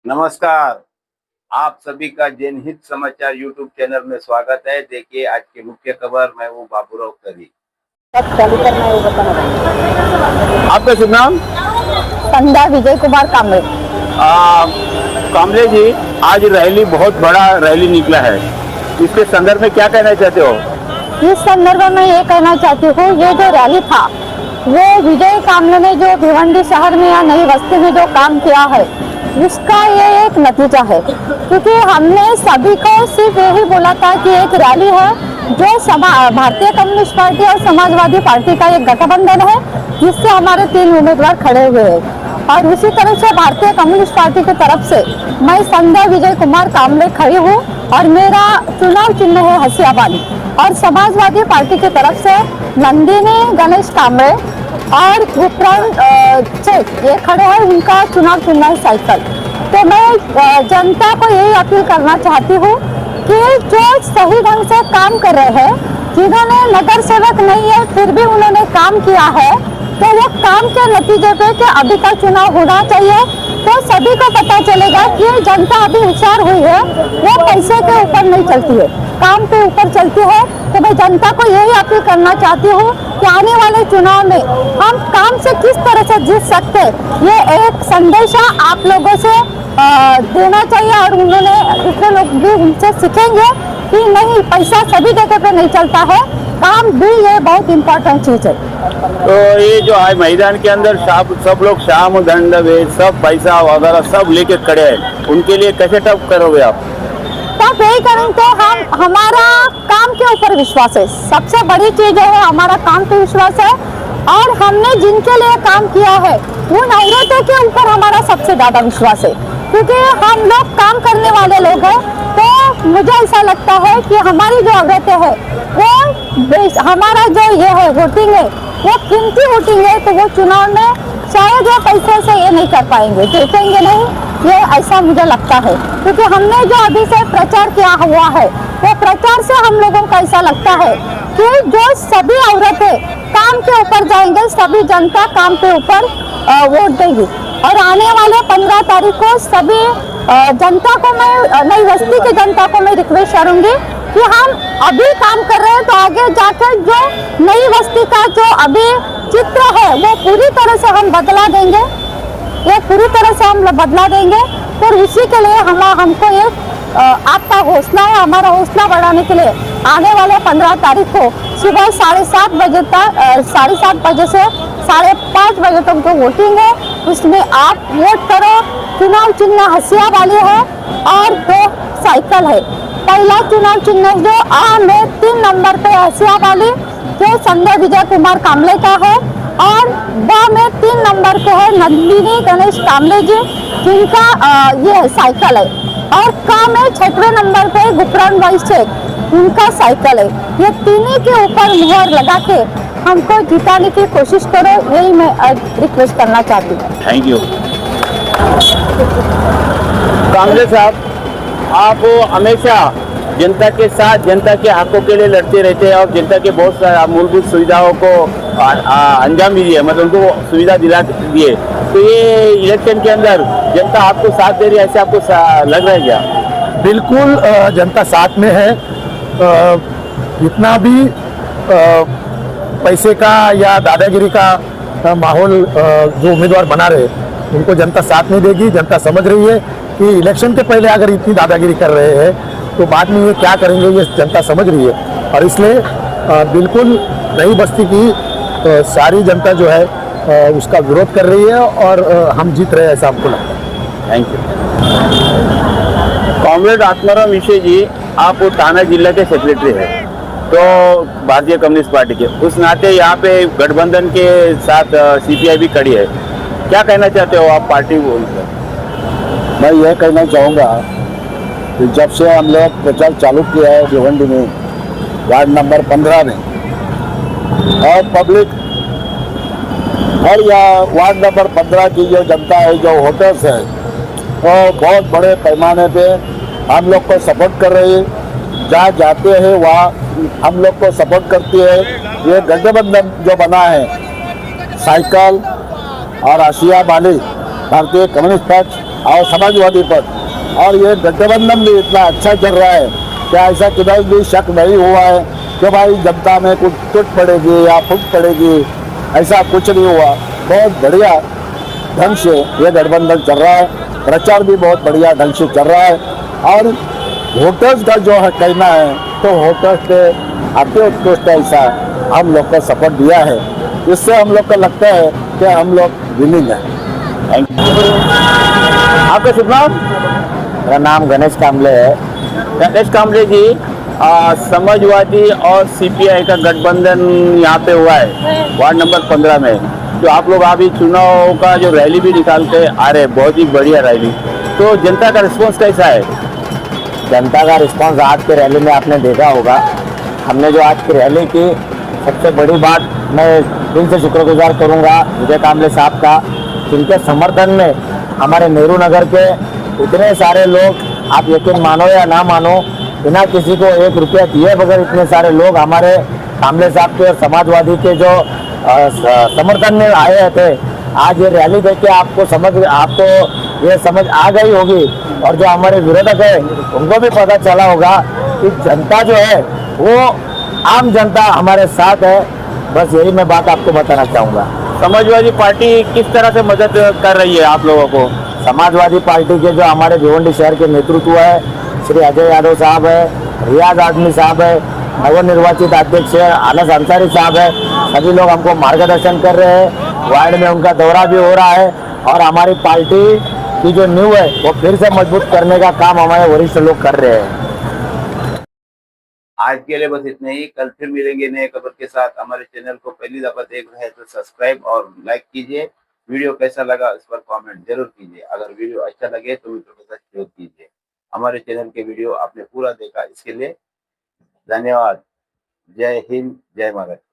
नमस्कार। आप सभी का जनहित समाचार यूट्यूब चैनल में स्वागत है। देखिए आज की मुख्य खबर। मैं हूँ बाबूराव तरी। कब चालू करना है वो बताना पड़ेगा। आपका शुभ नाम? संध्या विजय कुमार कामरे। कामले जी, आज रैली बहुत बड़ा रैली निकला है, इसके संदर्भ में क्या कहना चाहते हो? इस संदर्भ में ये कहना चाहती हूँ, ये जो रैली था वो विजय कामले ने जो भिवंडी शहर में या नई बस्ती में जो काम किया है उसका ये एक नतीजा है। क्योंकि हमने सभी को सिर्फ यही बोला था कि एक रैली है जो भारतीय कम्युनिस्ट पार्टी और समाजवादी पार्टी का एक गठबंधन है जिससे हमारे 3 उम्मीदवार खड़े हुए हैं। और उसी तरह से भारतीय कम्युनिस्ट पार्टी की तरफ से मैं संध्या विजय कुमार कामले खड़ी हूँ और मेरा चुनाव चिन्ह है हसिया बाली। और समाजवादी पार्टी की तरफ से नंदिनी गणेश कामरे और विक्रांत चेक ये खड़े हैं, उनका चुनाव चिन्ह है साइकिल। तो मैं जनता को यही अपील करना चाहती हूँ कि जो सही ढंग से काम कर रहे हैं, जिन्होंने नगर सेवक नहीं है फिर भी उन्होंने काम किया है, तो वो काम के नतीजे पे कि अभी का चुनाव होना चाहिए तो सभी को पता चलेगा कि जनता अभी होशियार हुई है, वो पैसे के ऊपर नहीं चलती है, काम के ऊपर चलती है। तो मैं जनता को यही अपील करना चाहती हूँ कि आने वाले चुनाव में हम काम से किस तरह से जीत सकते, ये एक संदेशा आप लोगों से देना चाहिए। और उन्होंने दूसरे लोग भी उनसे सीखेंगे कि नहीं, पैसा सभी जगह पे नहीं चलता है, काम भी ये बहुत इम्पोर्टेंट चीज है। तो ये जो आज मैदान के अंदर सब लोग शाम दंड वे सब पैसा वगैरह सब लेके खड़े हैं, उनके लिए कैसे टफ करोगे आप? तब यही करें तो हमारा काम के ऊपर विश्वास है, सबसे बड़ी चीज है हमारा काम पे विश्वास है। और हमने जिनके लिए काम किया है उन औरतों के ऊपर हमारा सबसे ज्यादा विश्वास है, क्योंकि हम लोग काम करने वाले लोग हैं। तो मुझे ऐसा लगता है कि हमारी जो औरतें हैं वो हमारा जो ये है वोटिंग है वो कीमती वोटिंग है, तो वो चुनाव में शायद वो पैसे से ये नहीं कर पाएंगे, देखेंगे नहीं, ये ऐसा मुझे लगता है। क्योंकि हमने जो अभी से प्रचार किया हुआ है वो प्रचार से हम लोगों को ऐसा लगता है कि जो सभी औरतें काम के ऊपर जाएंगे, सभी जनता काम के ऊपर वोट देगी। और आने वाले 15 तारीख को सभी जनता को मैं, नई बस्ती की जनता को मैं रिक्वेस्ट करूंगी कि हम अभी काम कर रहे हैं तो आगे जाकर जो नई बस्ती का जो अभी चित्र है वो पूरी तरह से हम बदला देंगे, ये पूरी तरह से हम बदला देंगे। तो उसी के लिए हमको एक आपका हौसला है, हमारा हौसला बढ़ाने के लिए आने वाले 15 तारीख को सुबह 7:30 बजे तक 7:30 बजे से 5:30 बजे तक जो वोटिंग है उसमें आप वोट करो। चुनाव चिन्ह हसिया वाली है और 2 साइकिल है। पहला चुनाव चिन्ह जो आ में 3 नंबर पे हसिया वाली जो संध्या विजय कुमार कामले का है, और ब में 3 नंबर पे है नंदिनी गणेश कामले जी जिनका ये साइकिल है, और क में 6वें नंबर पे गुपरान भाई शेख उनका साइकिल है। ये तीनों के ऊपर मुहर लगा के हमको जिताने की कोशिश करो, यही मैं रिक्वेस्ट करना चाहती हूँ। Thank you. कामले साहब, आप हमेशा जनता के साथ, जनता के हकों के लिए लड़ते रहते हैं और जनता के बहुत सारे मूलभूत सुविधाओं को अंजाम भी दिए, मतलब उनको सुविधा दिला दिए। तो ये इलेक्शन के अंदर जनता आपको साथ दे रही है, ऐसे आपको लग रहा है क्या? बिल्कुल, जनता साथ में है। इतना भी पैसे का या दादागिरी का माहौल जो उम्मीदवार बना रहे उनको जनता साथ नहीं देगी। जनता समझ रही है कि इलेक्शन के पहले अगर इतनी दादागिरी कर रहे हैं तो बाद में ये क्या करेंगे, ये जनता समझ रही है। और इसलिए बिल्कुल नई बस्ती की सारी जनता जो है उसका विरोध कर रही है और हम जीत रहे हैं, ऐसा हमको लगता है। Thank you. कॉमरेड आत्माराम विशे जी, आप थाना जिला के सेक्रेटरी हैं तो भारतीय कम्युनिस्ट पार्टी के, उस नाते यहाँ पे गठबंधन के साथ सीपीआई भी खड़ी है, क्या कहना चाहते हो आप पार्टी को? मैं यह कहना चाहूँगा कि जब से हम लोग प्रचार चालू किया है भिवंडी में वार्ड नंबर 15 में, और पब्लिक और यह वार्ड नंबर 15 की जो जनता है, जो वोटर्स है, वो बहुत बड़े पैमाने पे हम लोग को सपोर्ट कर रही है। जहाँ जाते हैं वहाँ हम लोग को सपोर्ट करती है। ये गठबंधन जो बना है साइकिल और आशिया माली, भारतीय कम्युनिस्ट पक्ष और समाजवादी पक्ष, और ये गठबंधन भी इतना अच्छा चल रहा है कि ऐसा किधर भी शक नहीं हुआ है कि भाई जनता में कुछ टूट पड़ेगी या फूट पड़ेगी, ऐसा कुछ नहीं हुआ। बहुत बढ़िया ढंग से ये गठबंधन चल रहा है, प्रचार भी बहुत बढ़िया ढंग से चल रहा है। और वोटर्स का जो है कहना है, तो वोटर्स के अति उत्कृष्ट ऐसा हम लोग को सपोर्ट दिया है, इससे हम लोग को लगता है कि हम लोग विनिंग है। Thank you. आपका शुभ नाम? मेरा नाम गणेश कामले है। गणेश कामले जी, समाजवादी और सीपीआई का गठबंधन यहाँ पे हुआ है वार्ड नंबर 15 में, जो आप लोग अभी चुनाव का जो रैली भी निकाल के आ रहे हैं, बहुत ही बढ़िया रैली, तो जनता का रिस्पॉन्स कैसा है? जनता का रिस्पांस आज के रैली में आपने देखा होगा। हमने जो आज की रैली की, सबसे बड़ी बात मैं दिल से शुक्रगुजार करूंगा विजय कामले साहब का, जिनके समर्थन में हमारे नेहरू नगर के इतने सारे लोग, आप यकीन मानो या ना मानो, बिना किसी को 1 रुपया दिए बगैर इतने सारे लोग हमारे कामले साहब के और समाजवादी के जो समर्थन में आए थे। आज ये रैली देख के आपको ये समझ आ गई होगी, और जो हमारे विरोधक है उनको भी पता चला होगा कि जनता जो है वो आम जनता हमारे साथ है। बस यही मैं बात आपको बताना चाहूँगा। समाजवादी पार्टी किस तरह से मदद कर रही है आप लोगों को? समाजवादी पार्टी के जो हमारे भिवंडी शहर के नेतृत्व है, श्री अजय यादव साहब है, रियाज आदमी साहब है, नवनिर्वाचित अध्यक्ष अनस अंसारी साहब है, सभी लोग हमको मार्गदर्शन कर रहे हैं। वार्ड में उनका दौरा भी हो रहा है, और हमारी पार्टी की जो नींव है वो फिर से मजबूत करने का काम हमारे वरिष्ठ लोग कर रहे हैं। आज के लिए बस इतने ही। कल फिर मिलेंगे नए खबर के साथ। हमारे चैनल को पहली दफा देख रहे हैं तो सब्सक्राइब और लाइक कीजिए। वीडियो कैसा लगा इस पर कमेंट जरूर कीजिए। अगर वीडियो अच्छा लगे तो मित्रों के साथ शेयर कीजिए। हमारे चैनल के वीडियो आपने पूरा देखा, इसके लिए धन्यवाद। जय हिंद, जय महाराष्ट्र।